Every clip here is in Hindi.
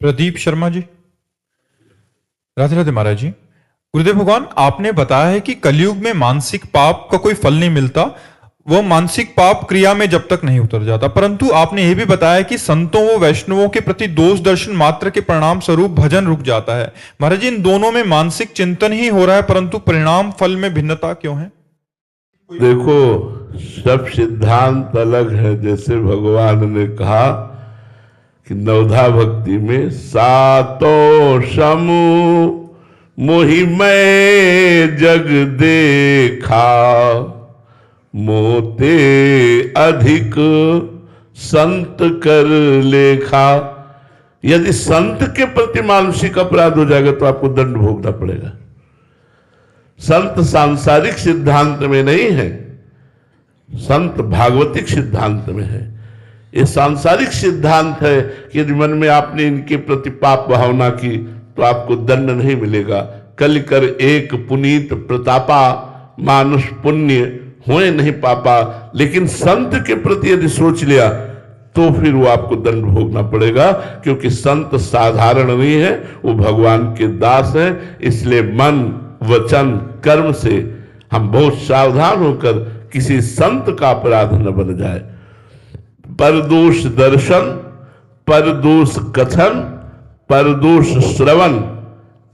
प्रदीप शर्मा जी। राधे राधे महाराज जी। गुरुदेव भगवान, आपने बताया है कि कलयुग में मानसिक पाप का कोई फल नहीं मिलता, वह मानसिक पाप क्रिया में जब तक नहीं उतर जाता। परंतु आपने यह भी बताया कि संतों व वैष्णवों के प्रति दोष दर्शन मात्र के परिणाम स्वरूप भजन रुक जाता है। महाराज जी, इन दोनों में मानसिक चिंतन ही हो रहा है, परंतु परिणाम फल में भिन्नता क्यों है? देखो, सब सिद्धांत अलग है। जैसे भगवान ने कहा कि नवधा भक्ति में सातो समूह मोहि मैं जग देखा, मोते अधिक संत कर लेखा। यदि संत के प्रति मानसिक अपराध हो जाएगा तो आपको दंड भोगना पड़ेगा। संत सांसारिक सिद्धांत में नहीं है, संत भागवतिक सिद्धांत में है। ये सांसारिक सिद्धांत है कि यदि मन में आपने इनके प्रति पाप भावना की तो आपको दंड नहीं मिलेगा। कल कर एक पुनीत प्रतापा, मानुष पुण्य होए नहीं पापा। लेकिन संत के प्रति यदि सोच लिया तो फिर वो आपको दंड भोगना पड़ेगा, क्योंकि संत साधारण नहीं है, वो भगवान के दास है। इसलिए मन वचन कर्म से हम बहुत सावधान होकर किसी संत का अपराध न बन जाए। परदोष दर्शन, परदोष कथन, परदोष श्रवण,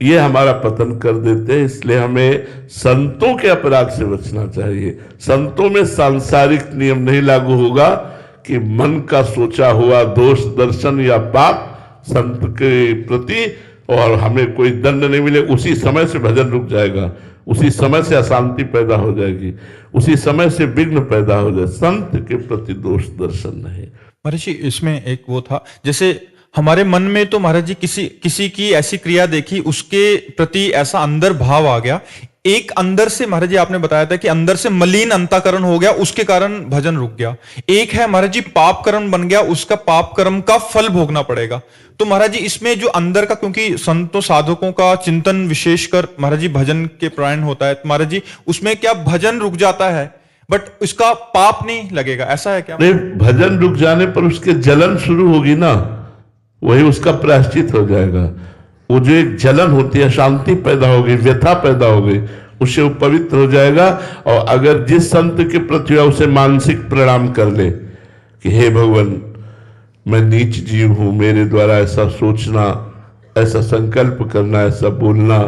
ये हमारा पतन कर देते हैं। इसलिए हमें संतों के अपराध से बचना चाहिए। संतों में सांसारिक नियम नहीं लागू होगा कि मन का सोचा हुआ दोष दर्शन या पाप संत के प्रति और हमें कोई दंड नहीं मिले। उसी समय से भजन रुक जाएगा, उसी समय से अशांति पैदा हो जाएगी, उसी समय से विघ्न पैदा हो जाए। संत के प्रति दोष दर्शन नहीं। महाराज जी, इसमें एक वो था, जैसे हमारे मन में तो महाराज जी किसी की ऐसी क्रिया देखी, उसके प्रति ऐसा अंदर भाव आ गया। एक अंदर से महाराज जी आपने बताया था कि अंदर से मलिन अंतःकरण हो गया, उसके कारण भजन रुक गया। एक है महाराज जी पाप कर्म बन गया, उसका पाप कर्म का फल भोगना पड़ेगा। तो महाराज जी इसमें जो अंदर का, क्योंकि संतों साधकों का चिंतन विशेषकर महाराज जी भजन के प्राण होता है, तो महाराज जी उसमें क्या भजन रुक जाता है बट उसका पाप नहीं लगेगा, ऐसा है क्या? नहीं, भजन रुक जाने पर उसके जलन शुरू होगी ना, वही उसका प्रायश्चित हो जाएगा। वो जो एक जलन होती है, शांति पैदा होगी, व्यथा पैदा होगी, उससे वो पवित्र हो जाएगा। और अगर जिस संत के प्रति उसे मानसिक प्रणाम कर ले कि हे भगवान, मैं नीच जीव हूं, मेरे द्वारा ऐसा सोचना, ऐसा संकल्प करना, ऐसा बोलना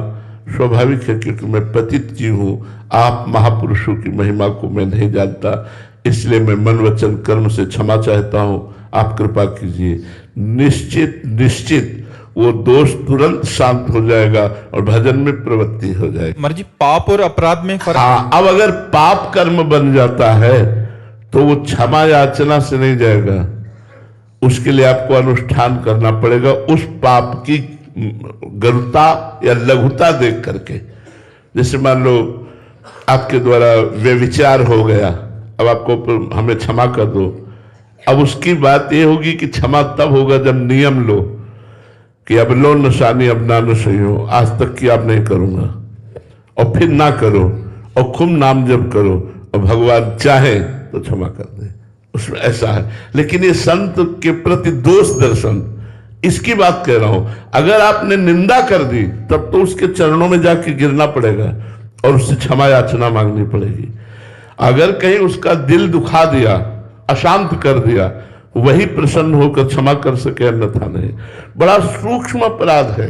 स्वाभाविक है, क्योंकि मैं पतित जीव हूं। आप महापुरुषों की महिमा को मैं नहीं जानता, इसलिए मैं मन वचन कर्म से क्षमा चाहता हूं, आप कृपा कीजिए। निश्चित निश्चित वो दोष तुरंत शांत हो जाएगा और भजन में प्रवृत्ति हो जाएगी। महाराज जी पाप और अपराध में फर्क? हाँ, अब अगर पाप कर्म बन जाता है तो वो क्षमा याचना से नहीं जाएगा, उसके लिए आपको अनुष्ठान करना पड़ेगा उस पाप की गरुता या लघुता देख करके। जैसे मान लो आपके द्वारा व्यभिचार हो गया, अब आपको हमें क्षमा कर दो। अब उसकी बात यह होगी कि क्षमा तब होगा जब नियम लो कि अब लो नशानी, अब ना नशई हो, आज तक की आप नहीं करूंगा, और फिर ना करो और खूब नाम जप करो और भगवान चाहे तो क्षमा कर दे, उसमें ऐसा है। लेकिन ये संत के प्रति दोष दर्शन, इसकी बात कह रहा हूं। अगर आपने निंदा कर दी तब तो उसके चरणों में जाके गिरना पड़ेगा और उससे क्षमा याचना मांगनी पड़ेगी। अगर कहीं उसका दिल दुखा दिया, अशांत कर दिया, वही प्रसन्न होकर क्षमा कर सके, अन्यथा नहीं। बड़ा सूक्ष्म अपराध है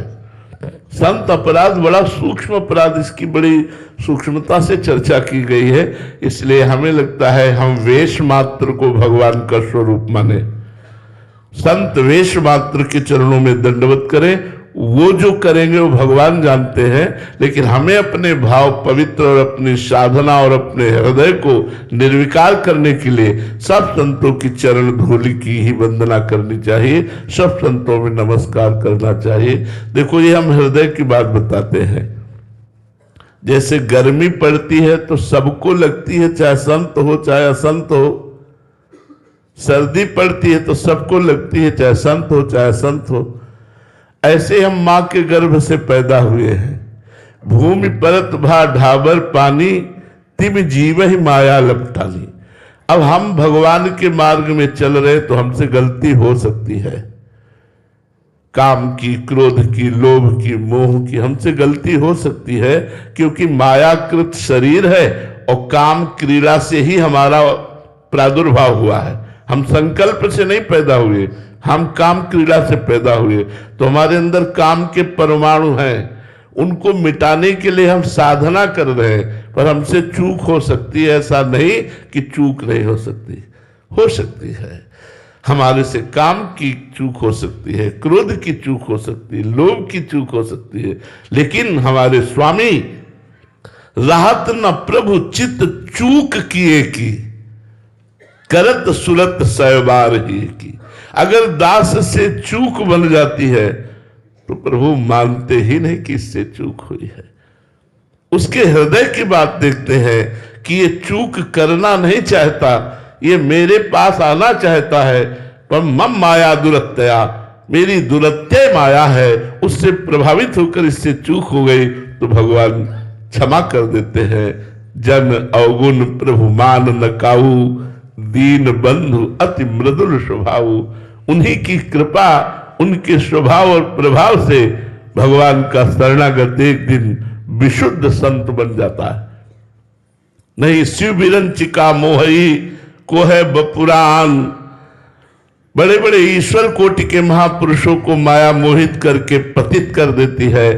संत अपराध, बड़ा सूक्ष्म अपराध, इसकी बड़ी सूक्ष्मता से चर्चा की गई है। इसलिए हमें लगता है हम वेश मात्र को भगवान का स्वरूप माने, संत वेश मात्र के चरणों में दंडवत करें। वो जो करेंगे वो भगवान जानते हैं, लेकिन हमें अपने भाव पवित्र और अपनी साधना और अपने हृदय को निर्विकार करने के लिए सब संतों की चरण धूलि की ही वंदना करनी चाहिए, सब संतों में नमस्कार करना चाहिए। देखो, ये हम हृदय की बात बताते हैं। जैसे गर्मी पड़ती है तो सबको लगती है, चाहे संत हो चाहे असंत हो। सर्दी पड़ती है तो सबको लगती है, चाहे संत हो चाहे असंत हो। ऐसे हम मां के गर्भ से पैदा हुए हैं। भूमि परत भा ढाबर पानी, तिम जीव ही माया लपटानी। अब हम भगवान के मार्ग में चल रहे तो हमसे गलती हो सकती है, काम की, क्रोध की, लोभ की, मोह की हमसे गलती हो सकती है, क्योंकि मायाकृत शरीर है और काम क्रीड़ा से ही हमारा प्रादुर्भाव हुआ है। हम संकल्प से नहीं पैदा हुए, हम काम क्रीड़ा से पैदा हुए। तो हमारे अंदर काम के परमाणु हैं, उनको मिटाने के लिए हम साधना कर रहे हैं, पर हमसे चूक हो सकती है। ऐसा नहीं कि चूक नहीं हो सकती है। हमारे से काम की चूक हो सकती है, क्रोध की चूक हो सकती है, लोभ की चूक हो सकती है, लेकिन हमारे स्वामी राहत न प्रभु चित्त चूक किए की, करत सुरत सयबार ही की। अगर दास से चूक बन जाती है तो प्रभु मानते ही नहीं कि इससे चूक हुई है। उसके हृदय की बात देखते हैं कि ये चूक करना नहीं चाहता, ये मेरे पास आना चाहता है, पर मम माया दुरत्या, मेरी दुरत्य माया है, उससे प्रभावित होकर इससे चूक हो गई, तो भगवान क्षमा कर देते हैं। जन अवगुण प्रभु मान न काऊ, दीन बंधु अति मृदुल स्वभाव। उन्हीं की कृपा, उनके स्वभाव और प्रभाव से भगवान का शरणागत एक दिन विशुद्ध संत बन जाता है। नहीं शिव विरंचिका मोहई को है बपुरान। बड़े बड़े ईश्वर कोटि के महापुरुषों को माया मोहित करके पतित कर देती है।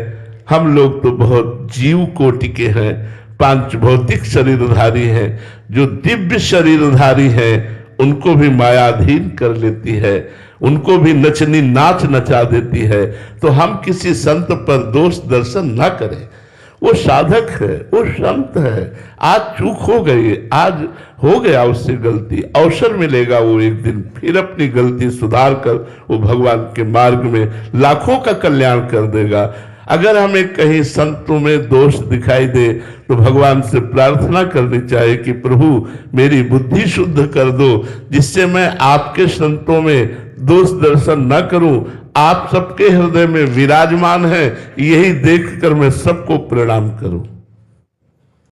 हम लोग तो बहुत जीव कोटि के हैं, पांच भौतिक शरीरधारी हैं। जो दिव्य शरीरधारी हैं उनको भी मायाधीन कर लेती है, उनको भी नचनी नाच नचा देती है। तो हम किसी संत पर दोष दर्शन ना करें। वो साधक है, वो संत है। आज चूक हो गई, आज हो गया उससे गलती, अवसर मिलेगा वो एक दिन फिर अपनी गलती सुधार कर वो भगवान के मार्ग में लाखों का कल्याण कर देगा। अगर हमें कहीं संतों में दोष दिखाई दे तो भगवान से प्रार्थना करनी चाहिए कि प्रभु मेरी बुद्धि शुद्ध कर दो, जिससे मैं आपके संतों में दोष दर्शन न करूं। आप सबके हृदय में विराजमान हैं, यही देखकर मैं सबको प्रणाम करूं।